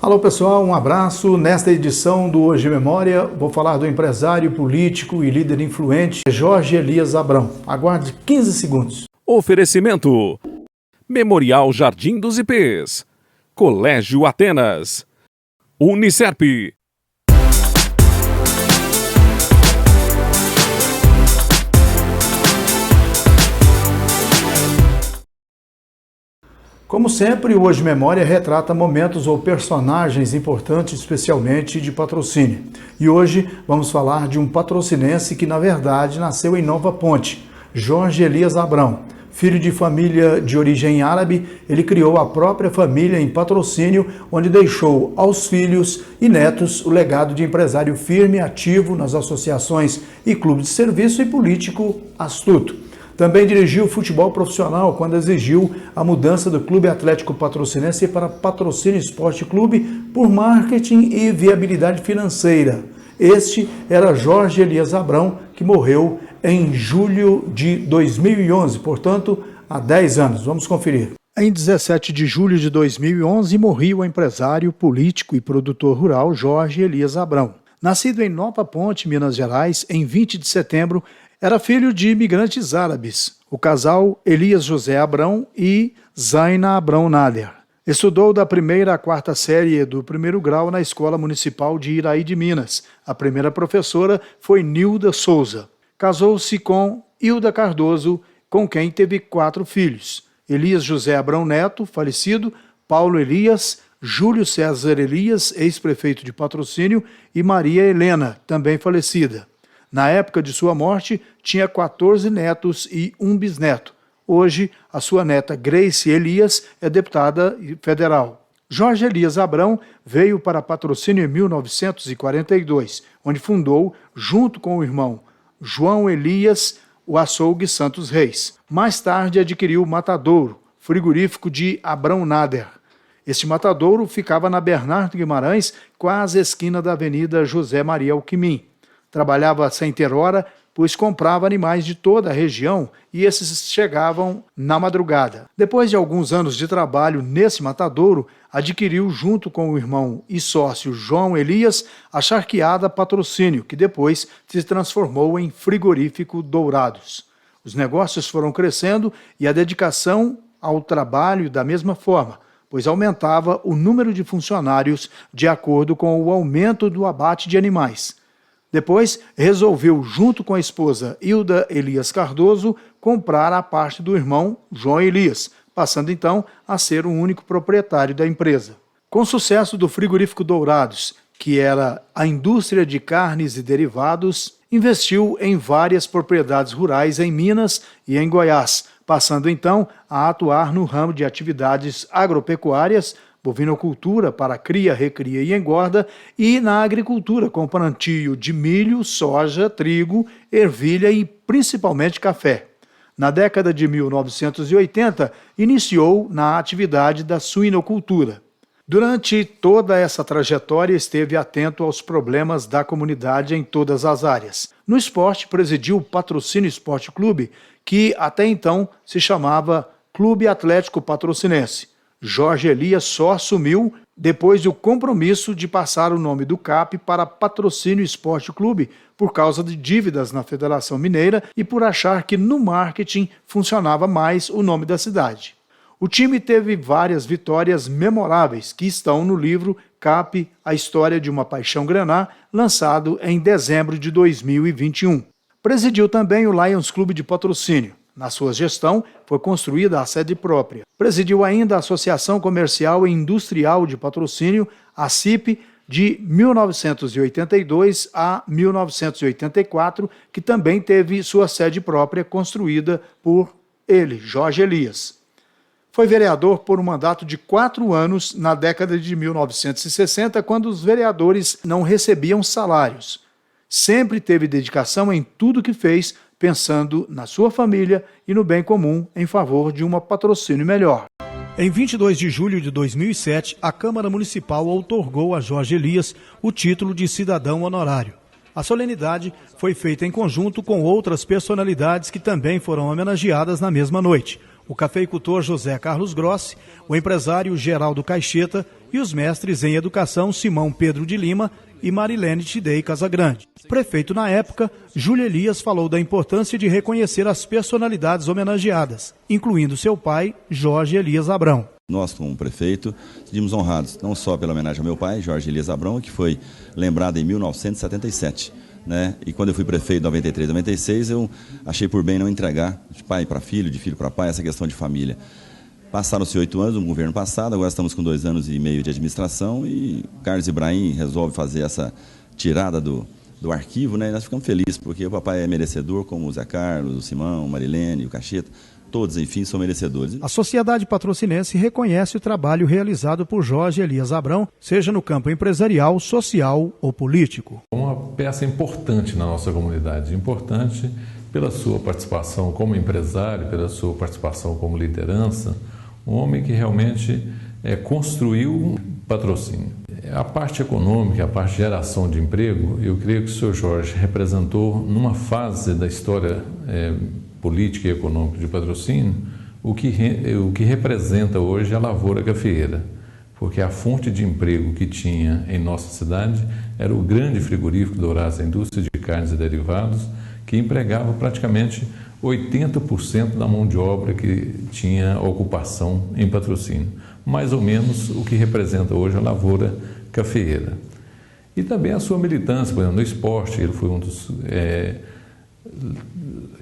Alô pessoal, um abraço. Nesta edição do Hoje Memória, vou falar do empresário político e líder influente Jorge Elias Abrão. Aguarde 15 segundos. Oferecimento: Memorial Jardim dos Ipês, Colégio Atenas, Unicerp. Como sempre, o Hoje Memória retrata momentos ou personagens importantes, especialmente de patrocínio. E hoje vamos falar de um patrocinense que, na verdade, nasceu em Nova Ponte, Jorge Elias Abrão. Filho de família de origem árabe, ele criou a própria família em Patrocínio, onde deixou aos filhos e netos o legado de empresário firme e ativo nas associações e clubes de serviço e político astuto. Também dirigiu futebol profissional quando exigiu a mudança do Clube Atlético Patrocinense para Patrocínio Esporte Clube por marketing e viabilidade financeira. Este era Jorge Elias Abrão, que morreu em julho de 2011, portanto, há 10 anos. Vamos conferir. Em 17 de julho de 2011, morreu o empresário, político e produtor rural Jorge Elias Abrão. Nascido em Nova Ponte, Minas Gerais, em 20 de setembro, era filho de imigrantes árabes, o casal Elias José Abrão e Zaina Abrão Nader. Estudou da primeira à quarta série do primeiro grau na Escola Municipal de Iraí de Minas. A primeira professora foi Nilda Souza. Casou-se com Hilda Cardoso, com quem teve 4 filhos. Elias José Abrão Neto, falecido, Paulo Elias, Júlio César Elias, ex-prefeito de Patrocínio, e Maria Helena, também falecida. Na época de sua morte, tinha 14 netos e 1 bisneto. Hoje, a sua neta Grace Elias é deputada federal. Jorge Elias Abrão veio para Patrocínio em 1942, onde fundou, junto com o irmão João Elias, o açougue Santos Reis. Mais tarde adquiriu o Matadouro, frigorífico de Abrão Nader. Este matadouro ficava na Bernardo Guimarães, quase à esquina da Avenida José Maria Alquimim. Trabalhava sem ter hora, pois comprava animais de toda a região e esses chegavam na madrugada. Depois de alguns anos de trabalho nesse matadouro, adquiriu junto com o irmão e sócio João Elias a charqueada Patrocínio, que depois se transformou em Frigorífico Dourados. Os negócios foram crescendo e a dedicação ao trabalho da mesma forma, pois aumentava o número de funcionários de acordo com o aumento do abate de animais. Depois, resolveu, junto com a esposa Hilda Elias Cardoso, comprar a parte do irmão João Elias, passando então a ser o único proprietário da empresa. Com o sucesso do Frigorífico Dourados, que era a indústria de carnes e derivados, investiu em várias propriedades rurais em Minas e em Goiás, passando então a atuar no ramo de atividades agropecuárias, bovinocultura para cria, recria e engorda, e na agricultura com plantio de milho, soja, trigo, ervilha e principalmente café. Na década de 1980, iniciou na atividade da suinocultura. Durante toda essa trajetória, esteve atento aos problemas da comunidade em todas as áreas. No esporte, presidiu o Patrocínio Esporte Clube, que até então se chamava Clube Atlético Patrocinense. Jorge Elias só assumiu depois do compromisso de passar o nome do CAP para Patrocínio Esporte Clube por causa de dívidas na Federação Mineira e por achar que no marketing funcionava mais o nome da cidade. O time teve várias vitórias memoráveis que estão no livro CAP, a História de uma Paixão Grená, lançado em dezembro de 2021. Presidiu também o Lions Clube de Patrocínio. Na sua gestão, foi construída a sede própria. Presidiu ainda a Associação Comercial e Industrial de Patrocínio, a CIP, de 1982 a 1984, que também teve sua sede própria construída por ele, Jorge Elias. Foi vereador por um mandato de 4 anos na década de 1960, quando os vereadores não recebiam salários. Sempre teve dedicação em tudo que fez, pensando na sua família e no bem comum em favor de um patrocínio melhor. Em 22 de julho de 2007, a Câmara Municipal outorgou a Jorge Elias o título de cidadão honorário. A solenidade foi feita em conjunto com outras personalidades que também foram homenageadas na mesma noite. O cafeicultor José Carlos Grossi, o empresário Geraldo Caixeta e os mestres em educação Simão Pedro de Lima e Marilene Tidei Casagrande. Prefeito na época, Júlio Elias falou da importância de reconhecer as personalidades homenageadas, incluindo seu pai, Jorge Elias Abrão. Nós, como prefeito, sentimos honrados, não só pela homenagem ao meu pai, Jorge Elias Abrão, que foi lembrado em 1977. E quando eu fui prefeito em 93, 96, eu achei por bem não entregar de pai para filho, de filho para pai, essa questão de família. Passaram-se 8 anos no governo passado, agora estamos com 2 anos e meio de administração e Carlos Ibrahim resolve fazer essa tirada do arquivo, e nós ficamos felizes, porque o papai é merecedor, como o Zé Carlos, o Simão, o Marilene, o Cacheta, todos, enfim, são merecedores. A sociedade patrocinense reconhece o trabalho realizado por Jorge Elias Abrão, seja no campo empresarial, social ou político. Uma peça importante na nossa comunidade, importante pela sua participação como empresário, pela sua participação como liderança, um homem que realmente construiu Patrocínio. A parte econômica, a parte de geração de emprego, eu creio que o senhor Jorge representou numa fase da história política e econômica de Patrocínio o que representa hoje a lavoura cafeeira, porque a fonte de emprego que tinha em nossa cidade era o grande frigorífico Dourados, a indústria de carnes e derivados, que empregava praticamente 80% da mão de obra que tinha ocupação em Patrocínio, mais ou menos o que representa hoje a lavoura cafeeira. E também a sua militância, por exemplo, no esporte, ele foi um dos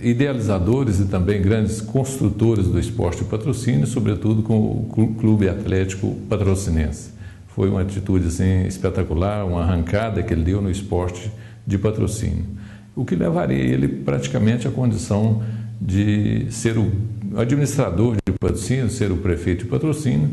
idealizadores e também grandes construtores do esporte de Patrocínio, sobretudo com o Clube Atlético Patrocinense. Foi uma atitude assim, espetacular, uma arrancada que ele deu no esporte de Patrocínio, o que levaria ele praticamente à condição de ser o administrador de Patrocínio, ser o prefeito de Patrocínio,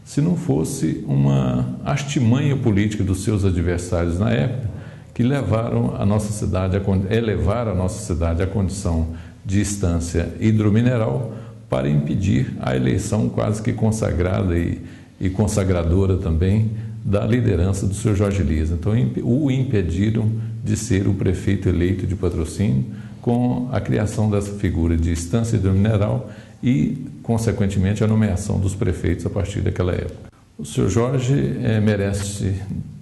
se não fosse uma artimanha política dos seus adversários na época, que levaram a nossa cidade elevaram a nossa cidade à condição de instância hidromineral para impedir a eleição quase que consagrada e consagradora também da liderança do senhor Jorge Elias. Então, o impediram de ser o prefeito eleito de Patrocínio com a criação dessa figura de instância hidromineral e, consequentemente, a nomeação dos prefeitos a partir daquela época. O senhor Jorge merece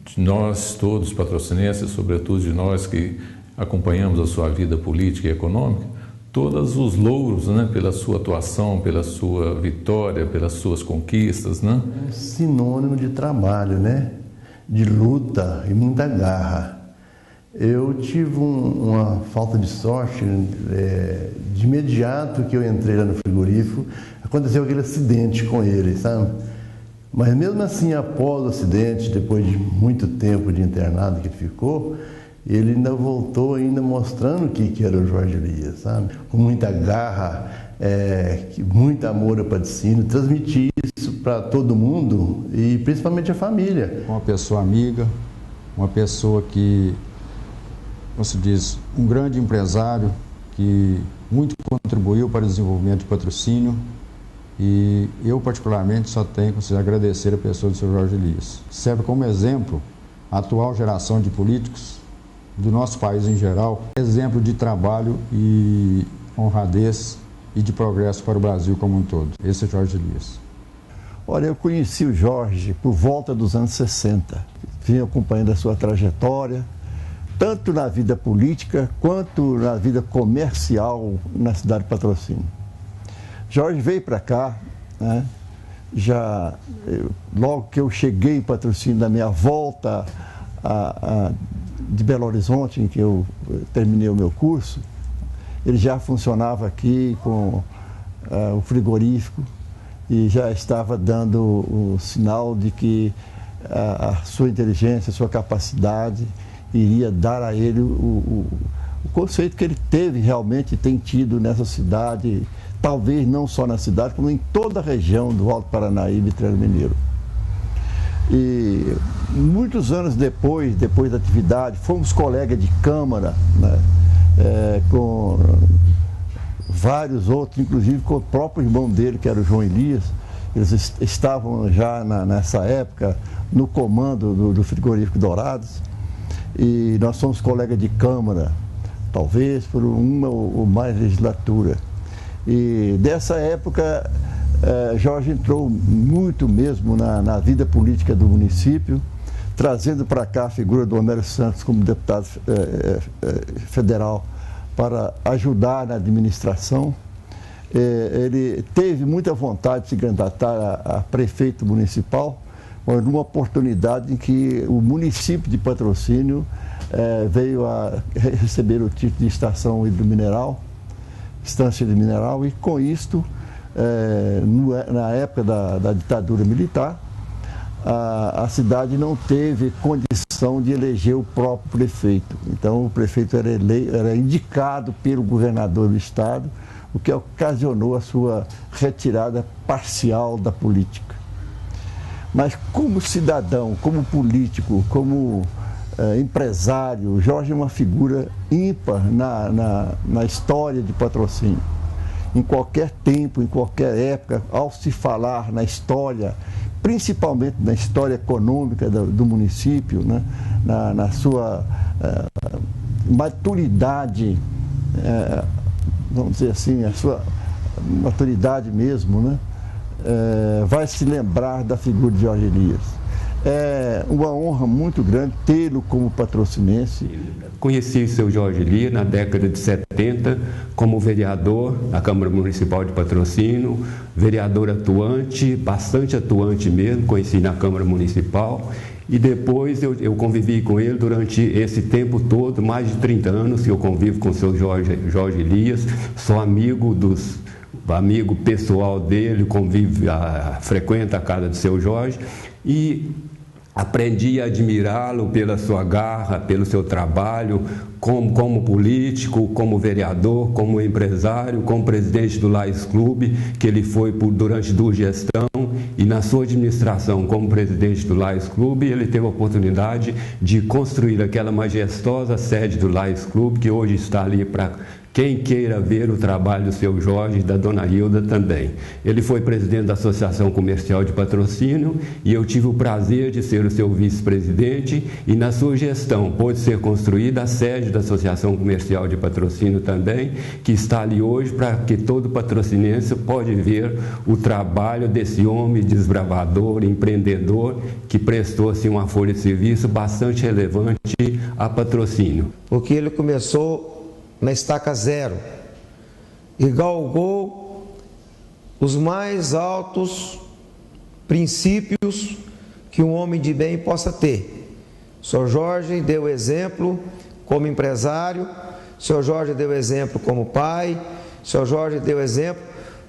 de nós todos patrocinenses, sobretudo de nós que acompanhamos a sua vida política e econômica, todos os louros, pela sua atuação, pela sua vitória, pelas suas conquistas. É sinônimo de trabalho, de luta e muita garra. Eu tive uma falta de sorte, de imediato que eu entrei lá no frigorífico, aconteceu aquele acidente com ele, sabe? Mas mesmo assim, após o acidente, depois de muito tempo de internado que ele ficou, ele ainda voltou ainda mostrando o que era o Jorge Elias, sabe? Com muita garra, muito amor ao patrocínio, transmitir isso para todo mundo e principalmente a família. Uma pessoa amiga, uma pessoa que, como se diz, um grande empresário que muito contribuiu para o desenvolvimento de Patrocínio. E eu, particularmente, só tenho que agradecer a pessoa do Sr. Jorge Elias. Serve como exemplo a atual geração de políticos do nosso país em geral, exemplo de trabalho e honradez e de progresso para o Brasil como um todo. Esse é Jorge Elias. Olha, eu conheci o Jorge por volta dos anos 60. Vim acompanhando a sua trajetória, tanto na vida política quanto na vida comercial na cidade de Patrocínio. Jorge veio para cá, logo que eu cheguei em Patrocínio, na minha volta de Belo Horizonte, em que eu terminei o meu curso, ele já funcionava aqui com o frigorífico e já estava dando o sinal de que a sua inteligência, a sua capacidade iria dar a ele o conceito que ele teve realmente, tem tido nessa cidade, talvez não só na cidade, como em toda a região do Alto Paranaíba e Triângulo Mineiro. E muitos anos depois da atividade, fomos colegas de Câmara, com vários outros, inclusive com o próprio irmão dele, que era o João Elias. Eles estavam já nessa época no comando do frigorífico Dourados. E nós somos colegas de Câmara, talvez por uma ou mais legislatura. E dessa época Jorge entrou muito mesmo na vida política do município, trazendo para cá a figura do Homero Santos como deputado federal para ajudar na administração. Ele teve muita vontade de se candidatar a prefeito municipal, mas numa oportunidade em que o município de Patrocínio veio a receber o título de estação hidromineral, estância hidromineral, e com isto, na época da ditadura militar, a cidade não teve condição de eleger o próprio prefeito. Então o prefeito era indicado pelo governador do estado, o que ocasionou a sua retirada parcial da política. Mas como cidadão, como político, como empresário, Jorge é uma figura ímpar na história de Patrocínio. Em qualquer tempo, em qualquer época, ao se falar na história, principalmente na história econômica do município, né? na sua maturidade, vamos dizer assim, a sua maturidade mesmo, né? Vai se lembrar da figura de Jorge Elias. É uma honra muito grande tê-lo como patrocinense. Conheci o seu Jorge Elias na década de 70 como vereador na Câmara Municipal de Patrocínio, vereador atuante, bastante atuante mesmo, conheci na Câmara Municipal. E depois eu convivi com ele durante esse tempo todo, mais de 30 anos que eu convivo com o seu Jorge Elias, sou amigo pessoal dele, frequenta a casa do seu Jorge e aprendi a admirá-lo pela sua garra, pelo seu trabalho como político, como vereador, como empresário, como presidente do Lions Clube, que ele foi durante 2 gestões, e na sua administração como presidente do Lions Clube, ele teve a oportunidade de construir aquela majestosa sede do Lions Clube, que hoje está ali para quem queira ver o trabalho do seu Jorge e da dona Hilda também. Ele foi presidente da Associação Comercial de Patrocínio e eu tive o prazer de ser o seu vice-presidente, e na sua gestão pôde ser construída a sede da Associação Comercial de Patrocínio também, que está ali hoje para que todo patrocinense pode ver o trabalho desse homem desbravador, empreendedor, que prestou assim, uma folha de serviço bastante relevante a Patrocínio. Porque ele começou na estaca zero e galgou os mais altos princípios que um homem de bem possa ter. O Sr. Jorge deu exemplo como empresário, o Sr. Jorge deu exemplo como pai, o Sr. Jorge deu exemplo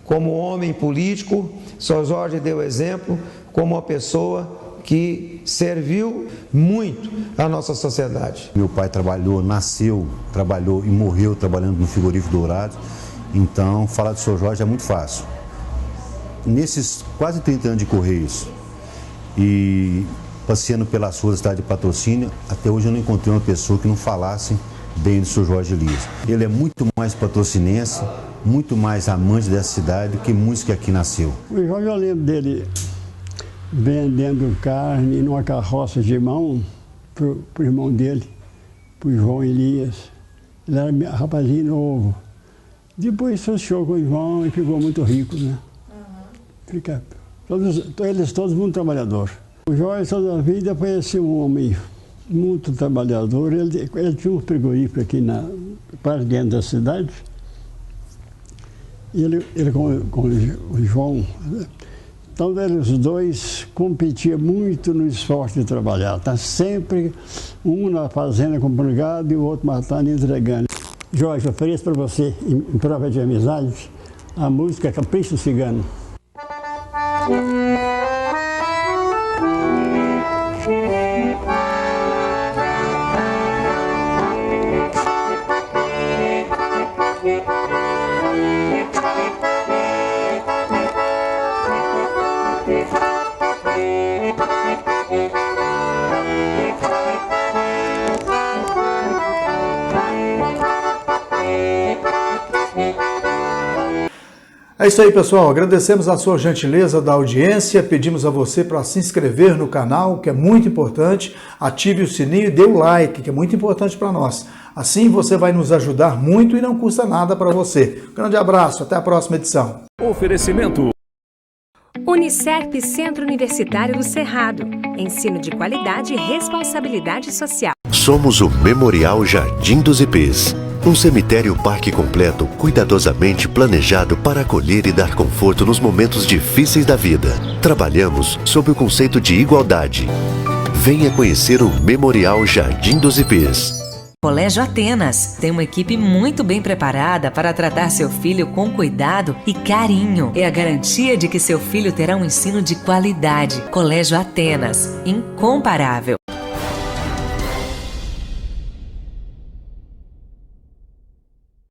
como homem político, o Sr. Jorge deu exemplo como uma pessoa que serviu muito à nossa sociedade. Meu pai nasceu, trabalhou e morreu trabalhando no frigorífico Dourado, então falar do Sr. Jorge é muito fácil. Nesses quase 30 anos de Correios e passeando pelas ruas da cidade de Patrocínio, até hoje eu não encontrei uma pessoa que não falasse bem do Sr. Jorge Elias. Ele é muito mais patrocinense, muito mais amante dessa cidade do que muitos que aqui nasceu. O Jorge, eu lembro dele vendendo carne numa carroça de mão para o irmão dele, para o João Elias. Ele era um rapazinho novo. Depois associou com o João e ficou muito rico, né? Eles todos muito trabalhadores. O Jorge toda a vida foi assim, um homem muito trabalhador. Ele tinha um frigorífico aqui para dentro da cidade. E ele com o João. Então, os dois competiam muito no esforço de trabalhar. Tá sempre um na fazenda comprando gado e o outro matando e entregando. Jorge, ofereço para você, em prova de amizade, a música Capricho Cigano. É isso aí, pessoal. Agradecemos a sua gentileza da audiência. Pedimos a você para se inscrever no canal, que é muito importante. Ative o sininho e dê o like, que é muito importante para nós. Assim você vai nos ajudar muito e não custa nada para você. Um grande abraço, até a próxima edição. Oferecimento Unicerp Centro Universitário do Cerrado. Ensino de qualidade e responsabilidade social. Somos o Memorial Jardim dos Ipês. Um cemitério-parque completo, cuidadosamente planejado para acolher e dar conforto nos momentos difíceis da vida. Trabalhamos sob o conceito de igualdade. Venha conhecer o Memorial Jardim dos Ipês. Colégio Atenas tem uma equipe muito bem preparada para tratar seu filho com cuidado e carinho. É a garantia de que seu filho terá um ensino de qualidade. Colégio Atenas, incomparável.